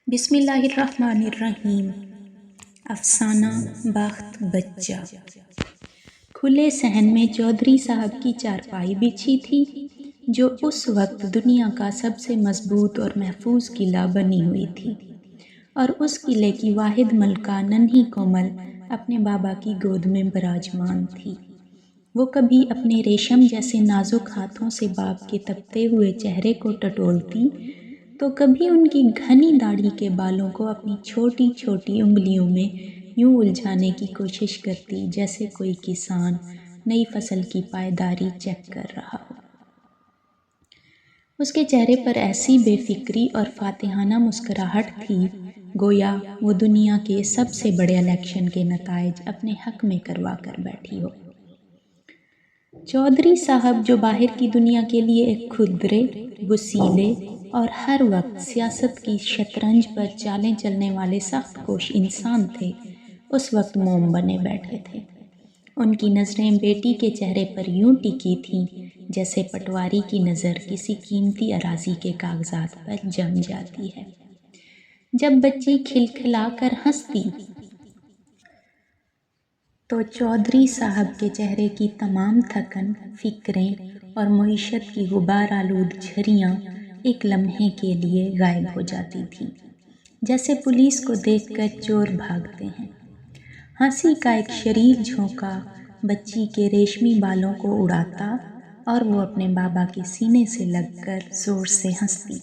بسم اللہ الرحمن الرحیم۔ افسانہ بخت بچہ۔ کھلے صحن میں چودھری صاحب کی چارپائی بچھی تھی جو اس وقت دنیا کا سب سے مضبوط اور محفوظ قلعہ بنی ہوئی تھی، اور اس قلعے کی واحد ملکہ ننھی کومل اپنے بابا کی گود میں براجمان تھی۔ وہ کبھی اپنے ریشم جیسے نازک ہاتھوں سے باپ کے تپتے ہوئے چہرے کو ٹٹولتی تو کبھی ان کی گھنی داڑھی کے بالوں کو اپنی چھوٹی چھوٹی انگلیوں میں یوں الجھانے کی کوشش کرتی جیسے کوئی کسان نئی فصل کی پائیداری چیک کر رہا ہو۔ اس کے چہرے پر ایسی بے فکری اور فاتحانہ مسکراہٹ تھی گویا وہ دنیا کے سب سے بڑے الیکشن کے نتائج اپنے حق میں کروا کر بیٹھی ہو۔ چودھری صاحب جو باہر کی دنیا کے لیے ایک کھردرے، وسیلے اور ہر وقت سیاست کی شطرنج پر چالیں چلنے والے سخت کوش انسان تھے، اس وقت موم بنے بیٹھے تھے۔ ان کی نظریں بیٹی کے چہرے پر یوں ٹکی تھیں جیسے پٹواری کی نظر کسی قیمتی اراضی کے کاغذات پر جم جاتی ہے۔ جب بچی کھلکھلا کر ہنستی تو چودھری صاحب کے چہرے کی تمام تھکن، فکریں اور معیشت کی غبار آلود جھریاں ایک لمحے کے لیے غائب ہو جاتی تھیں، جیسے پولیس کو دیکھ کر چور بھاگتے ہیں۔ ہنسی کا ایک شریر جھونکا بچی کے ریشمی بالوں کو اڑاتا اور وہ اپنے بابا کے سینے سے لگ کر زور سے ہنستی۔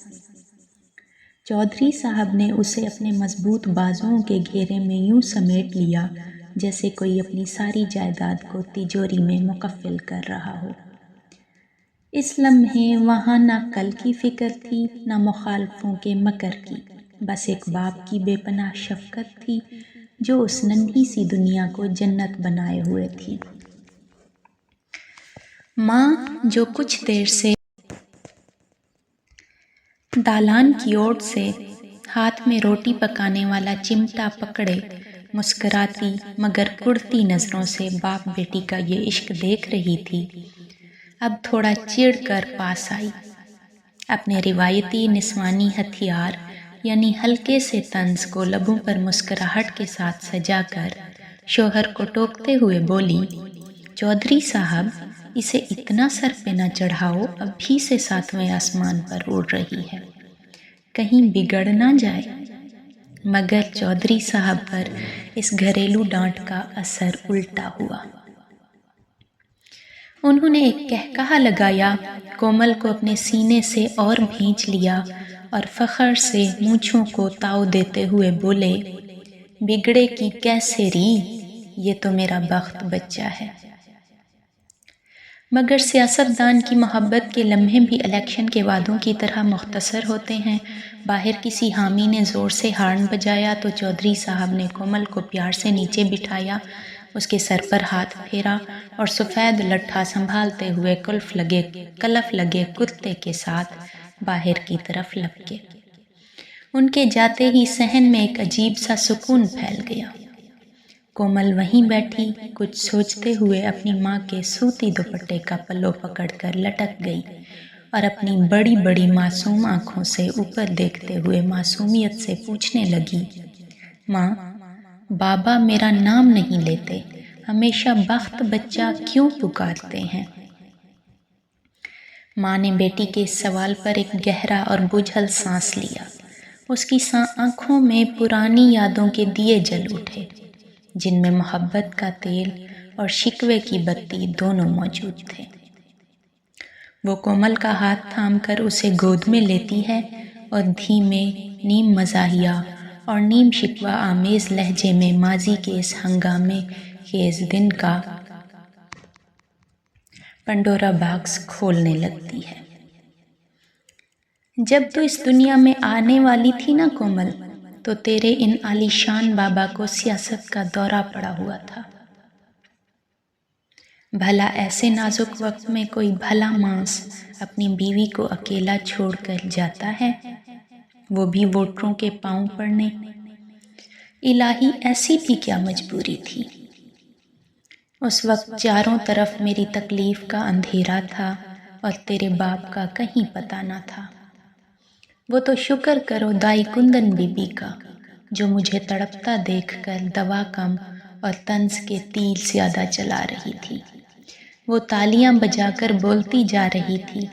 چودھری صاحب نے اسے اپنے مضبوط بازوؤں کے گھیرے میں یوں سمیٹ لیا جیسے کوئی اپنی ساری جائیداد کو تجوری میں مقفل کر رہا ہو۔ اس لمحے وہاں نہ کل کی فکر تھی، نہ مخالفوں کے مکر کی، بس ایک باپ کی بے پناہ شفقت تھی جو اس ننھی سی دنیا کو جنت بنائے ہوئے تھی۔ ماں جو کچھ دیر سے دالان کی اوٹ سے ہاتھ میں روٹی پکانے والا چمٹا پکڑے مسکراتی مگر کڑتی نظروں سے باپ بیٹی کا یہ عشق دیکھ رہی تھی، اب تھوڑا چڑ کر پاس آئی۔ اپنے روایتی نسوانی ہتھیار یعنی ہلکے سے طنز کو لبوں پر مسکراہٹ کے ساتھ سجا کر شوہر کو ٹوکتے ہوئے بولی، چودھری صاحب اسے اتنا سر پہ نہ چڑھاؤ، ابھی سے 7ویں آسمان پر اڑ رہی ہے، کہیں بگڑ نہ جائے۔ مگر چودھری صاحب پر اس گھریلو ڈانٹ کا اثر الٹا ہوا۔ انہوں نے ایک قہقہہ لگایا، کومل کو اپنے سینے سے اور بھینچ لیا اور فخر سے مونچھوں کو تاؤ دیتے ہوئے بولے، بگڑے کی کیسے ری، یہ تو میرا بخت بچہ ہے۔ مگر سیاستدان کی محبت کے لمحے بھی الیکشن کے وعدوں کی طرح مختصر ہوتے ہیں۔ باہر کسی حامی نے زور سے ہارن بجایا تو چودھری صاحب نے کومل کو پیار سے نیچے بٹھایا، اس کے سر پر ہاتھ پھیرا اور سفید لٹھا سنبھالتے ہوئے کلف لگے کتے کے ساتھ باہر کی طرف لپکے۔ ان کے جاتے ہی صحن میں ایک عجیب سا سکون پھیل گیا۔ کومل وہیں بیٹھی کچھ سوچتے ہوئے اپنی ماں کے سوتی دوپٹے کا پلو پکڑ کر لٹک گئی اور اپنی بڑی بڑی معصوم آنکھوں سے اوپر دیکھتے ہوئے معصومیت سے پوچھنے لگی، ماں، بابا میرا نام نہیں لیتے، ہمیشہ بخت بچہ کیوں پکارتے ہیں؟ ماں نے بیٹی کے اس سوال پر ایک گہرا اور بجھل سانس لیا۔ اس کی آنکھوں میں پرانی یادوں کے دیے جل اٹھے جن میں محبت کا تیل اور شکوے کی بتی دونوں موجود تھے۔ وہ کومل کا ہاتھ تھام کر اسے گود میں لیتی ہے اور دھیمے، نیم مزاحیہ اور نیم شکوہ آمیز لہجے میں ماضی کے اس ہنگامے خیز دن کا پنڈورا باکس کھولنے لگتی ہے۔ جب تو اس دنیا میں آنے والی تھی نا کومل، تو تیرے ان عالیشان بابا کو سیاست کا دورہ پڑا ہوا تھا۔ بھلا ایسے نازک وقت میں کوئی بھلا مانس اپنی بیوی کو اکیلا چھوڑ کر جاتا ہے، وہ بھی ووٹروں کے پاؤں پڑنے؟ الہی ایسی بھی کیا مجبوری تھی؟ اس وقت چاروں طرف میری تکلیف کا اندھیرا تھا اور تیرے باپ کا کہیں پتہ نہ تھا۔ وہ تو شکر کرو دائی کندن بی بی کا، جو مجھے تڑپتا دیکھ کر دوا کم اور طنز کے تیر زیادہ چلا رہی تھی۔ وہ تالیاں بجا کر بولتی جا رہی تھی،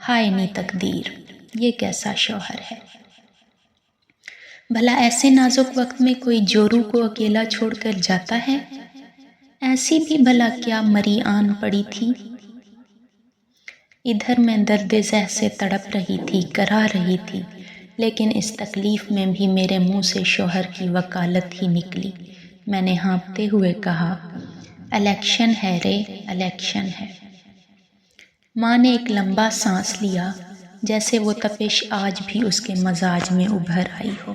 ہائے نی تقدیر، یہ کیسا شوہر ہے۔ بھلا ایسے نازک وقت میں کوئی جورو کو اکیلا چھوڑ کر جاتا ہے؟ ایسی بھی بھلا کیا مری آن پڑی تھی۔ ادھر میں درد ذہ سے تڑپ رہی تھی، کرا رہی تھی، لیکن اس تکلیف میں بھی میرے منہ سے شوہر کی وکالت ہی نکلی۔ میں نے ہانپتے ہوئے کہا، الیکشن ہے رے، الیکشن ہے۔ ماں نے ایک لمبا سانس لیا، جیسے وہ تپش آج بھی اس کے مزاج میں ابھر آئی ہو۔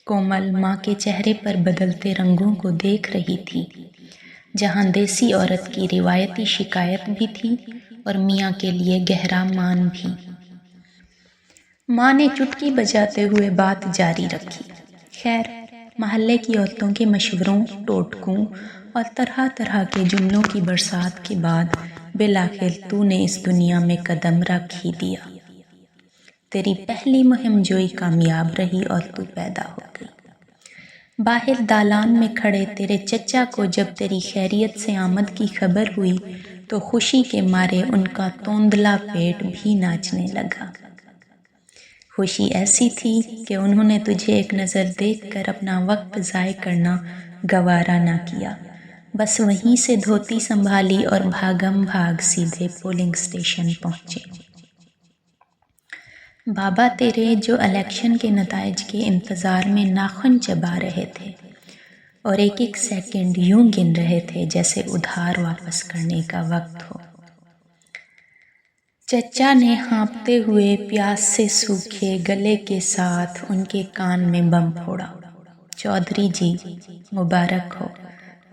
کومل ماں کے چہرے پر بدلتے رنگوں کو دیکھ رہی تھی، جہاں دیسی عورت کی روایتی شکایت بھی تھی اور میاں کے لیے گہرا مان بھی۔ ماں نے چٹکی بجاتے ہوئے بات جاری رکھی، خیر، محلے کی عورتوں کے مشوروں، ٹوٹکوں اور طرح طرح کے جملوں کی برسات کے بعد بالآخر تو نے اس دنیا میں قدم رکھ ہی دیا۔ تیری پہلی مہم جوئی کامیاب رہی اور تو پیدا ہو گئی۔ باہر دالان میں کھڑے تیرے چچا کو جب تیری خیریت سے آمد کی خبر ہوئی تو خوشی کے مارے ان کا توندلا پیٹ بھی ناچنے لگا۔ خوشی ایسی تھی کہ انہوں نے تجھے ایک نظر دیکھ کر اپنا وقت ضائع کرنا گوارا نہ کیا، بس وہیں سے دھوتی سنبھالی اور بھاگم بھاگ سیدھے پولنگ اسٹیشن پہنچے۔ بابا تیرے جو الیکشن کے نتائج کے انتظار میں ناخن چبا رہے تھے اور ایک ایک سیکنڈ یوں گن رہے تھے جیسے ادھار واپس کرنے کا وقت ہو۔ چچا نے ہانپتے ہوئے پیاس سے سوکھے گلے کے ساتھ ان کے کان میں بم پھوڑا، چودھری جی مبارک ہو،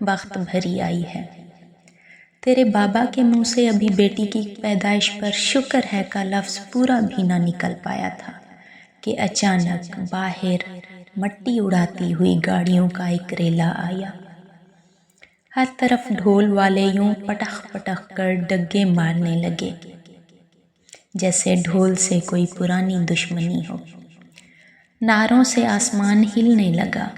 بخت بھری آئی ہے۔ تیرے بابا کے منہ سے ابھی بیٹی کی پیدائش پر شکر ہے کا لفظ پورا بھی نہ نکل پایا تھا کہ اچانک باہر مٹی اڑاتی ہوئی گاڑیوں کا ایک ریلا آیا۔ ہر طرف ڈھول والے یوں پٹخ پٹخ کر ڈگے مارنے لگے، جیسے ڈھول سے کوئی پرانی دشمنی ہو۔ نعروں سے آسمان ہلنے لگا۔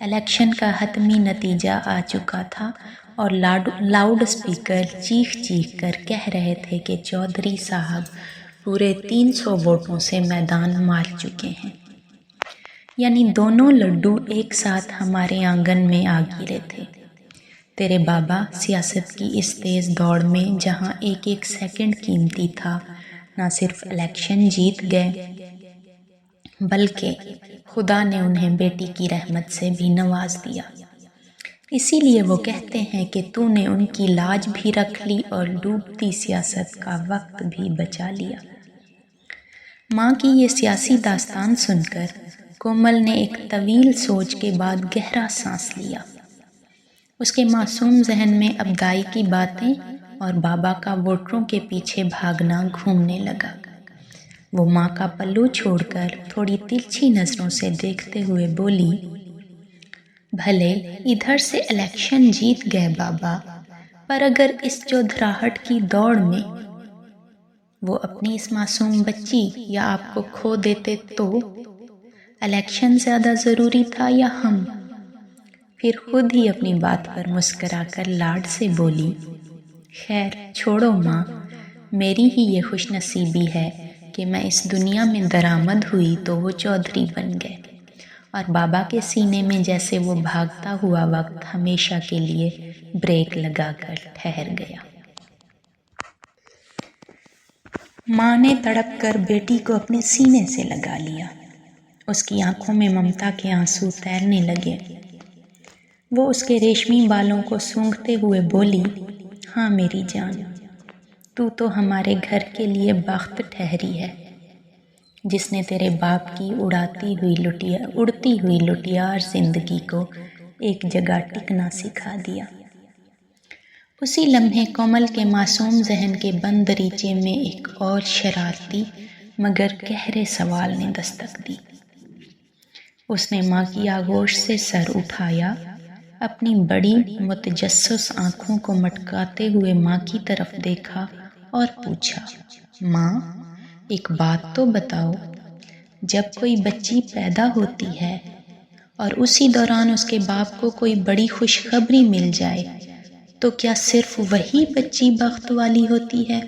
الیکشن کا حتمی نتیجہ آ چکا تھا اور لاؤڈ اسپیکر چیخ چیخ کر کہہ رہے تھے کہ چودھری صاحب پورے 300 ووٹوں سے میدان مار چکے ہیں، یعنی دونوں لڈو ایک ساتھ ہمارے آنگن میں آ گرے تھے۔ تیرے بابا سیاست کی اس تیز دوڑ میں جہاں ایک ایک سیکنڈ قیمتی تھا، نہ صرف الیکشن جیت گئے بلکہ خدا نے انہیں بیٹی کی رحمت سے بھی نواز دیا۔ اسی لیے وہ کہتے ہیں کہ تو نے ان کی لاج بھی رکھ لی اور ڈوبتی سیاست کا وقت بھی بچا لیا۔ ماں کی یہ سیاسی داستان سن کر کومل نے ایک طویل سوچ کے بعد گہرا سانس لیا۔ اس کے معصوم ذہن میں اب دائی کی باتیں اور بابا کا ووٹروں کے پیچھے بھاگنا گھومنے لگا۔ وہ ماں کا پلو چھوڑ کر تھوڑی ترچھی نظروں سے دیکھتے ہوئے بولی، بھلے ادھر سے الیکشن جیت گئے بابا، پر اگر اس چودھراہٹ کی دوڑ میں وہ اپنی اس معصوم بچی یا آپ کو کھو دیتے تو الیکشن زیادہ ضروری تھا یا ہم؟ پھر خود ہی اپنی بات پر مسکرا کر لاڈ سے بولی، خیر چھوڑو ماں، میری ہی یہ خوش نصیبی ہے کہ میں اس دنیا میں درآمد ہوئی تو وہ چودھری بن گئے، اور بابا کے سینے میں جیسے وہ بھاگتا ہوا وقت ہمیشہ کے لیے بریک لگا کر ٹھہر گیا۔ ماں نے تڑپ کر بیٹی کو اپنے سینے سے لگا لیا۔ اس کی آنکھوں میں ممتا کے آنسو تیرنے لگے۔ وہ اس کے ریشمی بالوں کو سونگھتے ہوئے بولی، ہاں میری جان، تو ہمارے گھر کے لیے بخت ٹھہری ہے، جس نے تیرے باپ کی اڑتی ہوئی لٹیار زندگی کو ایک جگہ ٹکنا سکھا دیا۔ اسی لمحے کومل کے معصوم ذہن کے بند دریچے میں ایک اور شرارتی مگر گہرے سوال نے دستک دی۔ اس نے ماں کی آغوش سے سر اٹھایا، اپنی بڑی متجسس آنکھوں کو مٹکاتے ہوئے ماں کی طرف دیکھا اور پوچھا، ماں ایک بات تو بتاؤ، جب کوئی بچی پیدا ہوتی ہے اور اسی دوران اس کے باپ کو کوئی بڑی خوشخبری مل جائے تو کیا صرف وہی بچی بخت والی ہوتی ہے